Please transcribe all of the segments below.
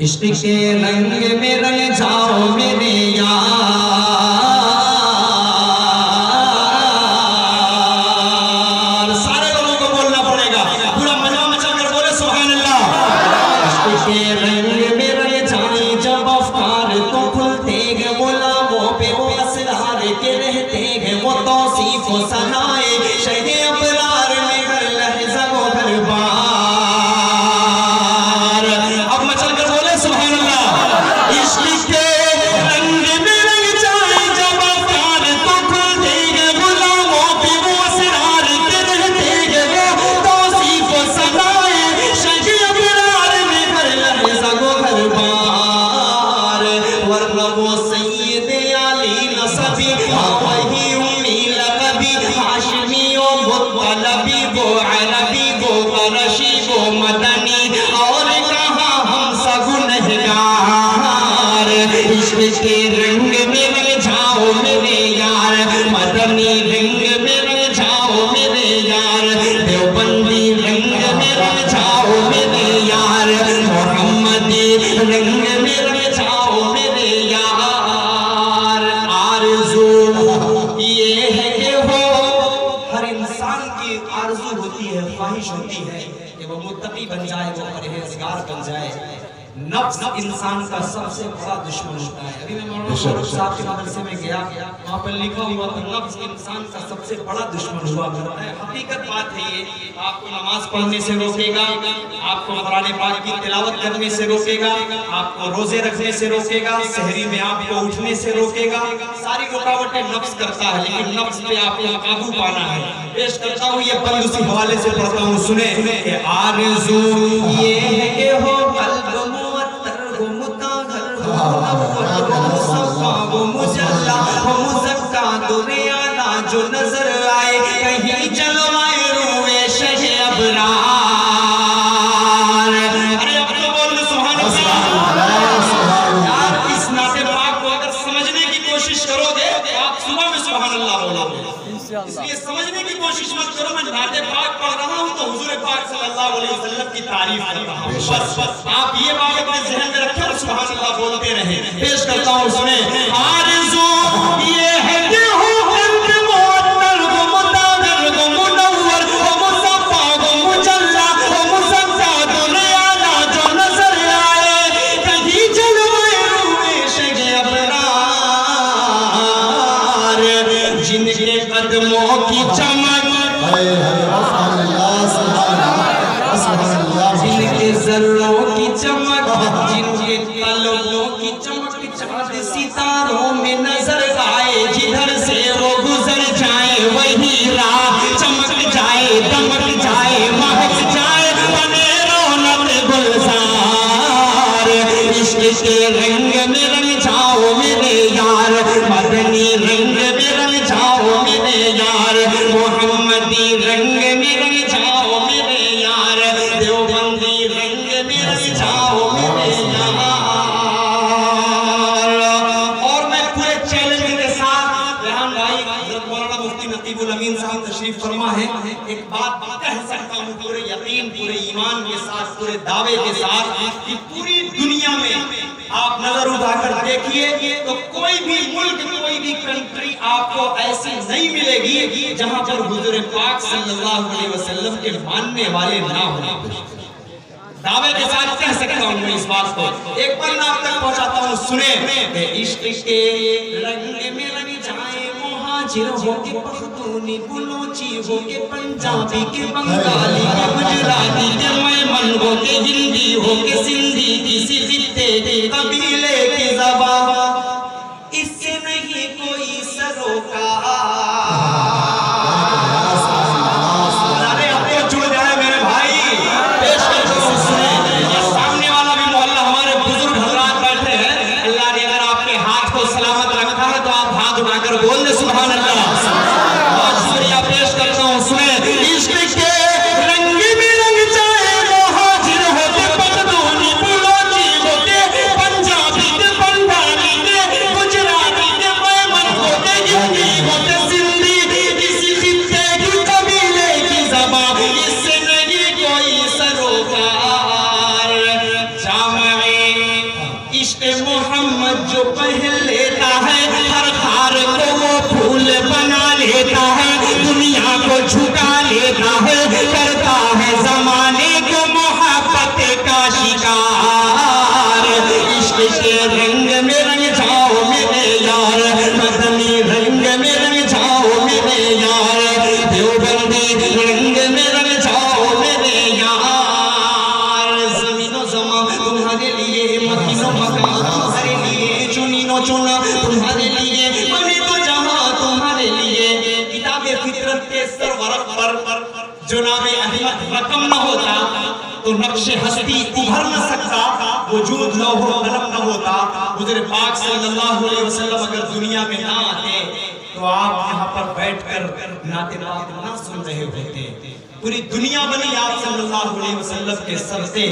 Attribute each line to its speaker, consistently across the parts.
Speaker 1: इश्क के रंग में रंग जाओ मेरे यार। सारे लोगों को बोलना पड़ेगा, पूरा मजा मचा कर बोले सुभान अल्लाह। इश्क के रंग में रंग जाए जब अफकार तो खुलते हैं गुलामों पे वो असरार के रहते हैं वो तौसीफ व सनाए शहे अबरार में हर लहज़ा वो हर बार। अब मचल कर बोले सुभान अल्लाह। इश्क के रंग में रंग जाए जब अफकार तो खुलते हैं गुलामों पे वो असरार के रहते हैं वो तौसीफ व सनाए शहे अबरार में हर लहज़ा वो हर बार। वरना वो सैयद आली नसबी वही उम्मी लक़बी हाशमी ओ मुत्तलबी वो अरबी वो क़ुरशी वो मदनी और कहाँ हम सगुनहगार। इश्क के रंग में रंग जाओ मेरे यार, मदनी रंग में रंग जाओ मेरे यार, देवबंदी रंग में रंग जाओ मेरे यार, मोहम्मदी रंग में रंग जाओ मेरे यार। आरज़ू ये है कि हो हर इंसान की आरज़ू होती है, ख्वाहिश होती है कि वो मुत्तकी बन जाए, वो परहेज़गार बन जाए। नफ्स इंसान का सबसे बड़ा दुश्मन होता है। अभी मैं मौलाना साहब के मदरसे में गया, वहाँ पर लिखा हुआ था नफ्स इंसान का सबसे बड़ा दुश्मन हुआ करता है। हकीकत बात है ये, आपको नमाज पढ़ने से रोकेगा, आपको कुरान पाक की तिलावत करने से रोकेगा, आपको रोजे रखने से रोकेगा, सहरी में आपको उठने से रोकेगा। सारी रुकावटें नफ्स करता है, लेकिन नफ्स पे आपको काबू पाना है। पेश करता हूँ ये बंद उसी हवाले से पढ़ता हूँ, सुने कि आरज़ू ये है कि हो कल्ब जो नजर आए कहीं चलवाए रूए शहे अबरार। अरे अब तो बोल सुभान अल्लाह यार। इस नाते पाक को अगर समझने की कोशिश करोगे तो आप सुबह में सुभान अल्लाह बोलोगे। इसलिए समझने की कोशिश मत करो। मैं नाते पाक पढ़ रहा हूँ तो हुजूर पाक सल्लल्लाहु अलैहि वसल्लम की तारीफ कर रहा हूँ। बस आप ये बात अपने ज़हन में रखें और सुभान अल्लाह बोलते रहें। पेश करता हूँ, सुने। आरज़ू ये है कि हो कदमों की चमक, जिनके ज़र्रों की चमक, जिनके कलमों की चमक चाँद सितारों में नजर आए, जिधर से वो गुजर जाए वही राह चमक जाए, दमक जाए, महक जाए, बने रौनक गुलजार। इश्क के रंग में रंग जाओ मेरे यार, मदनी रंग में रंग जाओ मेरे यार, मोहम्मदी रंग में रंग जाओ मेरे यार, देवबंदी रंग में रंग जाओ मेरे यार। और मैं पूरे चैलेंज के साथ रेहान भाई मौलाना मुफ्ती नकीबुल अमीन साहब तशरीफ फरमा है, एक बात कह सकता हूँ पूरे यकीन, पूरे ईमान के साथ, पूरे दावे के साथ कि पूरी दुनिया में आप नजर उठाकर देखिए तो कोई भी मुल्क, कोई भी कंट्री आपको ऐसी नहीं मिलेगी जहां पर हुजूर पाक सल्लल्लाहु अलैहि वसल्लम के मानने वाले ना हो। दावे के साथ कह सकता हूं मैं इस बात को। एक बार मैं आप तक पहुंचाता हूं, सुने। इश्क के रंग में रंग जाए मुहाजिर हो के पख्तूनी, बलूची हो के पंजाबी के बंगाली के गुजराती के मेमन हो के हिंदी हो के सिंधी, किसी खित्ते के कबीले की ज़बान, इससे नहीं कोई सरोकार। अरे अब तो जुड़ जाए मेरे भाई। पेश करता हूं, सुने। ये सामने वाला भी मोहल्ला हमारे बुजुर्ग हजरात बैठे हैं। अल्लाह ने अगर आपके हाथ को सलामत रखा है तो आप हाथ उठाकर बोल दे सुभान अल्लाह। बहुत शुक्रिया। पेश करता हूं, सुने। इश्क के रंग में रंग जाए मुहाजिर होते पख्तूनी, बलूची होते पंजाबी के बंगाली चुना तुम्हारे लिए, बने तो जहां तुम्हारे लिए। किताबे फितरत के सरवरक पर जुनाबे अहमद रकम न होता तो नक्शे हस्ती उभर न सकता, वजूद लौहो कलम न होता। हुज़ूर पाक सल्लल्लाहु अलैहि वसल्लम अगर दुनिया में ना आते तो आप यहाँ पर बैठकर नाते पाक ना सुन रहे होते। पूरी दुनिया बनी आप सल्लल्लाहु अलैहि वसल्लम के सबसे,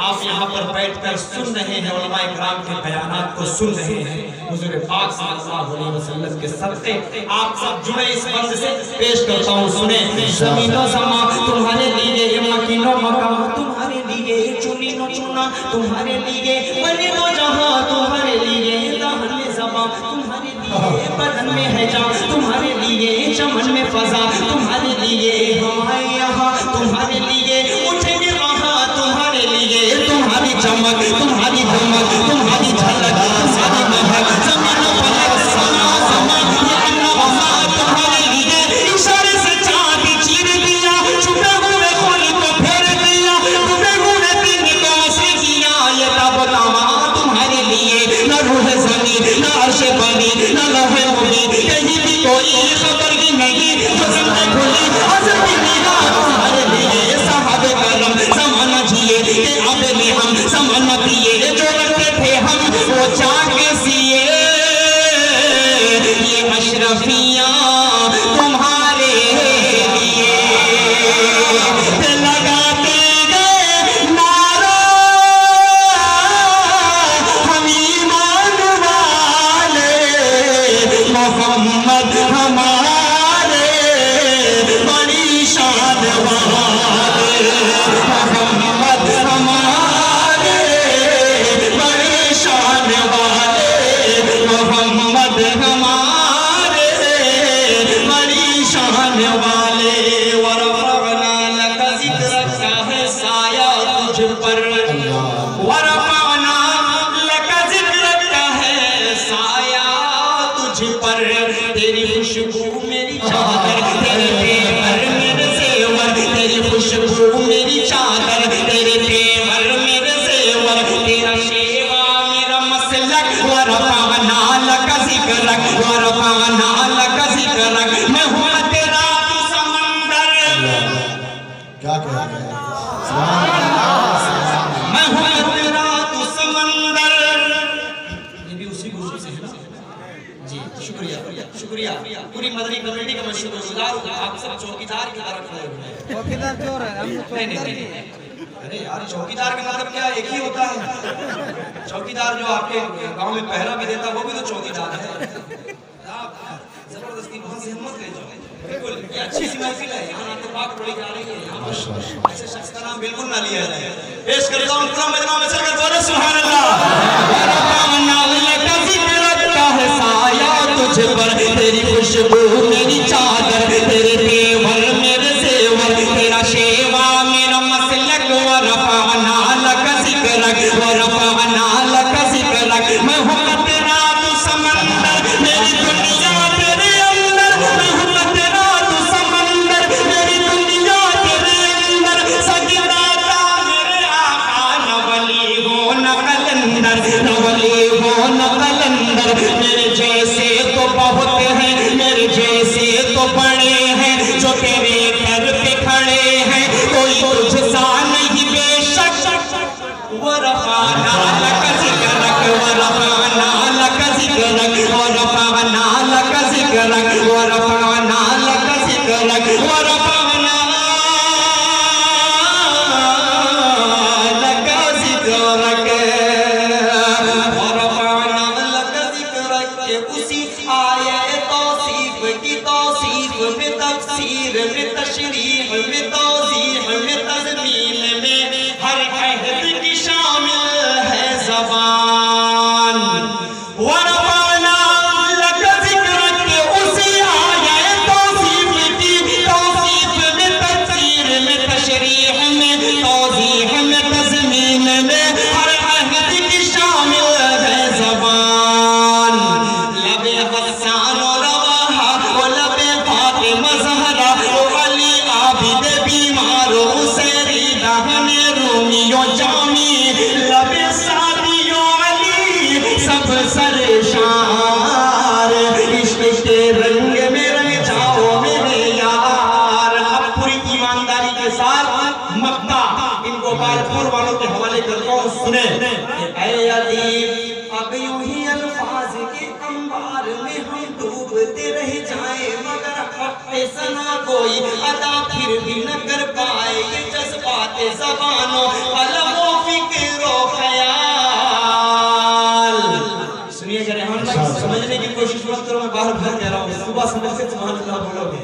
Speaker 1: आप यहाँ पर बैठकर सुन रहे हैं, उलमाए किराम के बयानात को सुन रहे हैं। हुज़ूर पाक सल्लल्लाहु अलैहि वसल्लम के सबसे आप सब जुड़े इस बंद से पेश करता हूँ, सुने। ज़मीनो समा तुम्हारे लिए, ये मकीनो मकाम तुम्हारे लिए, चुनीनो चुना तुम्हारे लिए, बने तो जहां तुम्हारे लिए, दामन में ज़बां तुम्हारे लिए, बदन में है जान तुम्हारे लिए, चमन में फज़ा तुम्हारे लिए, हमारे यहाँ तुम्हारे लिए, उठेंगे वहाँ तुम्हारे लिए, तुम्हारी चमक तुम्हारी दमक तुम्हारी झलक तुम्हारी महक, ज़मीन फलक समा समा ये अल्लाह वहाँ तुम्हारे लिए। इशारे से चाँद चीर दिया, छुपे हुए खोल को फेर दिया, डूबे हुए दिन को से किया, ये ताबतामा तुम्हारे लिए। न रूह ज़मीन न अर्श बनी न लौहे मुबीन, कहीं भी कोई खबर ही नहीं, ज़िंदगी खुली अज़ली निगाह तुम्हारे लिए। सहाबे करम ज़माना जिए के आबे में हम ज़माना पिए, जो रखते थे हम वो जाके सिए, ये अशरफियाँ तुम्हारे लिए। लगाते गए नारा हम ईमान वाले, मोहम्मद हमारे बड़ी शान वाले, मोहम्मद हमारे बड़ी शान वाले, मोहम्मद हमारे बड़ी शान वाले। वरफ़अना लक ज़िक्रक का है साया तुझ पर, वरफ़अना लक ज़िक्रक का है साया तुझ पर, तेरी खुशबू मेरी चादर, तेरे तेवर मेरे ज़ेवर, तेरी खुशबू मेरी चादर, तेरे तेवर मेरे ज़ेवर, तेरा शेवा मेरा मसलक, वरफ़अना लक ज़िक्रक, वरफ़अना लक ज़िक्रक। मैं हूँ तेरा तू समंदर,
Speaker 2: क्या कह रहे हैं?
Speaker 1: मैं हूँ तेरा तू समंदर। ये भी उसी गुरु से है ना जी। शुक्रिया शुक्रिया, पूरी मदनी कमेटी का मैं शुक्रगुजार हूँ। आप सब चौकीदार की तरह खड़े हुए हैं।
Speaker 3: चौकीदार चोर है, हम तो
Speaker 1: नहीं। अरे यार, चौकीदार का मतलब क्या एक ही होता है। चौकीदार जो आपके गांव में पहरा भी देता है वो भी तो चौकीदार है। आप जबरदस्ती बहुत से हिम्मत ले जाओ, बिल्कुल ये अच्छी सी महफिल है, यहाँ नाते पाक पढ़ी जा रही है। ऐसे शख्स का नाम बिल्कुल ना लिया जाए। पेश करता हूँ पूरा मजमा में चलकर बोले सुभान अल्लाह। तुझ पर तेरी खुशबू मेरी चादर, तेरे तेवर मेरे ज़ेवर, तेरा शेवा मेरा मसलक, वरफ़अना लक ज़िक्रक, वरफ़अना लक ज़िक्रक। मैं हूँ तेरा तू समंदर, मेरी दुनिया तेरे अंदर, मैं हूँ तेरा तू समंदर, मेरी दुनिया तेरे अंदर। सजदाता मेरे आका, न वली हो न कलंदर, न वली हो न कलंदर। मेरे जैसे तो बहुत हैं, मेरे जैसे तो बड़े हैं, जो तेरे घर पे खड़े हैं, कोई तुझसा नहीं बेशक। वरफ़अना लक ज़िक्रक, वरफ़अना लक ज़िक्रक, वरफ़अना लक ज़िक्रक, वरफ़अना लक ज़िक्रक, वरफ़अना लक ज़िक्रक, वरफ़अना लक ज़िक्रक। के उसी आये तौसीफ की तौसीफ में, तफसीर में, तशरीह में, तौज़ीह में, तज़मीन में, हर अहद की शामिल है करता हूँ, सुने। ऐ अदीब अब यूं ही अल्फाज के अंबार में हम डूबते रह जाए, मगर हक़ सना कोई अदा फिर भी न कर पाए। ये जज्बात ज़बानों कलमों फिक्रो ख्याल। सुनिए रेहान भाई, समझने की कोशिश मत करो, मैं बाहर बाहर कह रहा हूँ। सुबह समझ के सुभान अल्लाह बोलोगे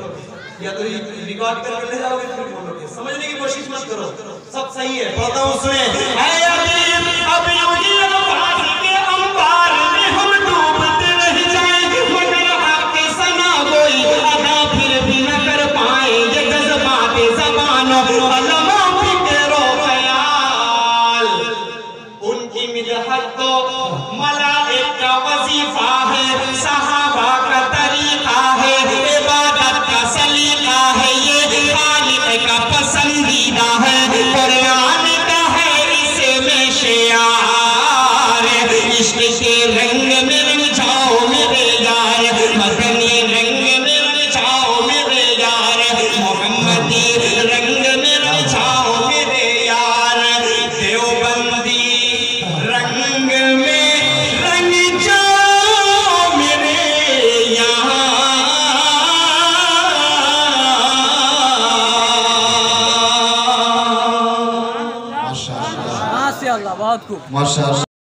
Speaker 1: या तो रिकॉर्ड करके ले जाओगे फिर बोलोगे। समझने की कोशिश मत करो, सब सही है। पढ़ता हूँ, सुने। ऐ अदीब अब यूं ही अल्फाज के अंबार में हम डूबते रह जाएं, मगर हक़ सना कोई अदा फिर भी न कर पाए। ये जज्बात ज़बानों कलमों फिक्रो ख्याल। उनकी मिदहत तो मलाइक का वजीफा है, सहाबा का तरीका है, इबादत का सलीका है, ये खालिक का पसंदीदा है, कुरान का है इसमें शियार। इश्क के रंग में रंग जाओ मेरे यार, मदनी रंग में रंग जाओ मेरे यार, मोहम्मदी रंग में रंग जाओ मेरे यार, देवबंदी रंग में रंग जाओ मेरे यार।
Speaker 2: माशाअल्लाह,
Speaker 3: माशाअल्लाह, बहुत खूब।
Speaker 2: माशाअल्लाह।